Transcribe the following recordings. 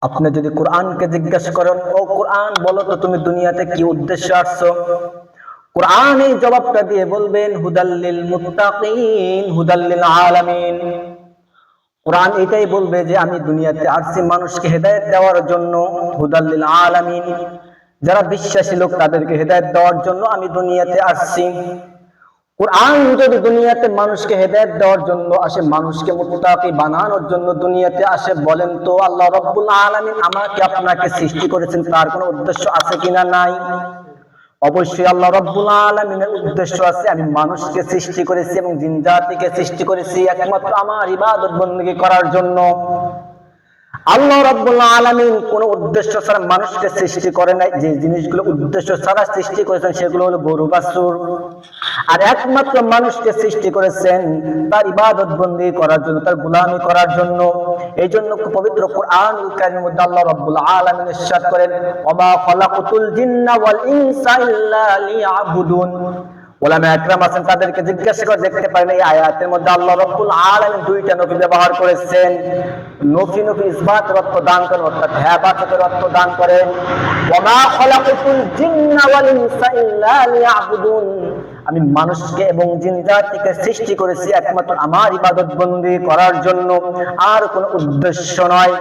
আপনি যদি কোরআনকে জিজ্ঞাসা করেন, ও কোরআন বলো তো তুমি দুনিয়াতে কি উদ্দেশ্যে আসছো, কোরআন এই জবাবটা দিয়ে বলবেন হুদাল্লিল মুত্তাকিন হুদাল্লিল আলামিন। কোরআন এটাই বলবে যে আমি দুনিয়াতে আসছি মানুষকে হেদায়েত দেওয়ার জন্য, হুদাল্লিল আলামিন, যারা বিশ্বাসী লোক তাদেরকে হেদায়েত দেওয়ার জন্য আমি দুনিয়াতে আসছি। কোরআন যদি দুনিয়াতে মানুষকে হেদায়েত দেওয়ার জন্য আসে, মানুষকে মুত্তাকি বানানোর জন্য দুনিয়াতে আসে, বলেন তো আল্লাহ রাব্বুল আলামিন আমাকে আপনাকে সৃষ্টি করেছেন, তার কোনো উদ্দেশ্য আছে কিনা? নাই। অবশ্যই আল্লাহ রাব্বুল আলামিনের উদ্দেশ্য আছে। আমি মানুষকে সৃষ্টি করেছি এবং জিন জাতিকে সৃষ্টি করেছি একমাত্র আমার ইবাদত বندگی করার জন্য। আল্লাহ রাব্বুল আলামিন কোন উদ্দেশ্য ছাড়া মানুষকে সৃষ্টি করে নাই। যে জিনিসগুলো উদ্দেশ্য ছাড়া সৃষ্টি করেছেন সেগুলো হলো গরু বাছুর। আর একমাত্র মানুষকে সৃষ্টি করেছেন তার ইবাদত বندگی করার জন্য, তার গোলামি করার জন্য। এই জন্য পবিত্র কোরআনুল কারীমের মধ্যে আল্লাহ রাব্বুল আলামিন ইরশাদ করেন, ওয়া খালাকুতুল জিন্না ওয়াল ইনসা ইল্লা লিয়াবুদুন। ওলামা একরাম আছেন, তাদেরকে জিজ্ঞাসা করে দেখতে পারেন এই আয়াতের মধ্যে আল্লাহ রাব্বুল আলামিন দুইটা নফি ব্যবহার করেছেন। নফি ইসবাতের অর্থ দান করেন, অর্থাৎ হ্যাঁ বাচকের অর্থ দান করেন। ওয়া খালাকুতুল জিন্না ওয়াল ইনসা ইল্লা লিয়াবুদুন, আমি মানুষকে এবং জিন জাতিকে সৃষ্টি করেছি একমাত্র আমার ইবাদত বندگی করার জন্য, আর কোনো উদ্দেশ্য নয়।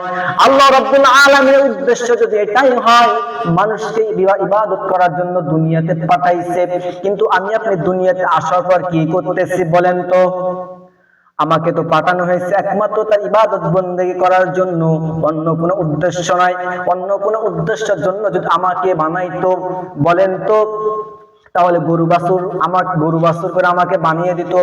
আল্লাহ রাব্বুল আলামিনের উদ্দেশ্য যদি এটাই হয় মানুষকে ইবাদত করার জন্য দুনিয়াতে পাঠাইছে, কিন্তু আমি আপনি দুনিয়াতে আসার পর কি করতেছি বলেন তো? আমাকে তো পাঠানো হয়েছে একমাত্র তার ইবাদত বندگی করার জন্য, অন্য কোনো উদ্দেশ্য নয়। অন্য কোনো উদ্দেশ্যের জন্য যদি আমাকে বানাইতো বলেন তো তাহলে গরু বাছুর করে আমাকে বানিয়ে দিত,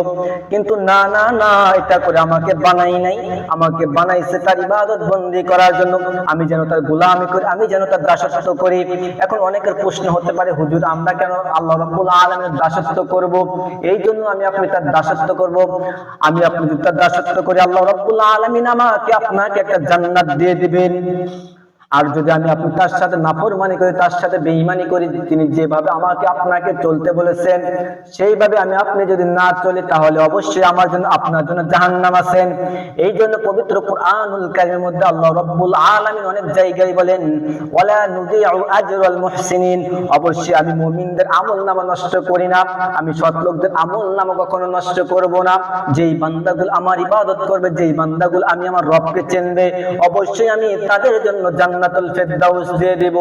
কিন্তু না না না, এটা করে আমাকে বানাই নাই। আমাকে বানাইছে তার ইবাদত বندگی করার জন্য, আমি যেন তার গোলামি করি, আমি যেন তার দাসত্ব করি। এখন অনেকের প্রশ্ন হতে পারে, হুজুর আমরা কেন আল্লাহ রাব্বুল আলামিনের দাসত্ব করব? এই জন্য আমি আপনি তার দাসত্ব করব। আমি আপনি যদি তার দাসত্ব করি আল্লাহ রাব্বুল আলামিন আমাকে আপনাকে একটা জান্নাত দিয়ে দিবেন। আর যদি আমি আপনি তার সাথে নাফরমানি করি, তার সাথে বেঈমানি করি, তিনি যেভাবে আমাকে আপনাকে চলতে বলেছেন সেইভাবে আমি আপনি যদি না চলি, তাহলে অবশ্যই আমার জন্য আপনার জন্য জাহান্নাম আছেন। এই জন্য পবিত্র কোরআনুল কারীমের মধ্যে আল্লাহ রাব্বুল আলামিন অনেক জায়গায় বলেন, ওয়ালা নুযিউ আজরাল মুহসিনিন, অবশ্যই আমি মুমিনদের আমলনামা নষ্ট করি না, আমি সৎ লোকদের আমলনামা কখনো নষ্ট করব না। যেই বান্দাগুলো আমার ইবাদত করবে, যেই বান্দাগুলো আমি আমার রবকে চিনবে, অবশ্যই আমি তাদের জন্য জান্নাতুল ফেরদাউস দিয়ে দেব।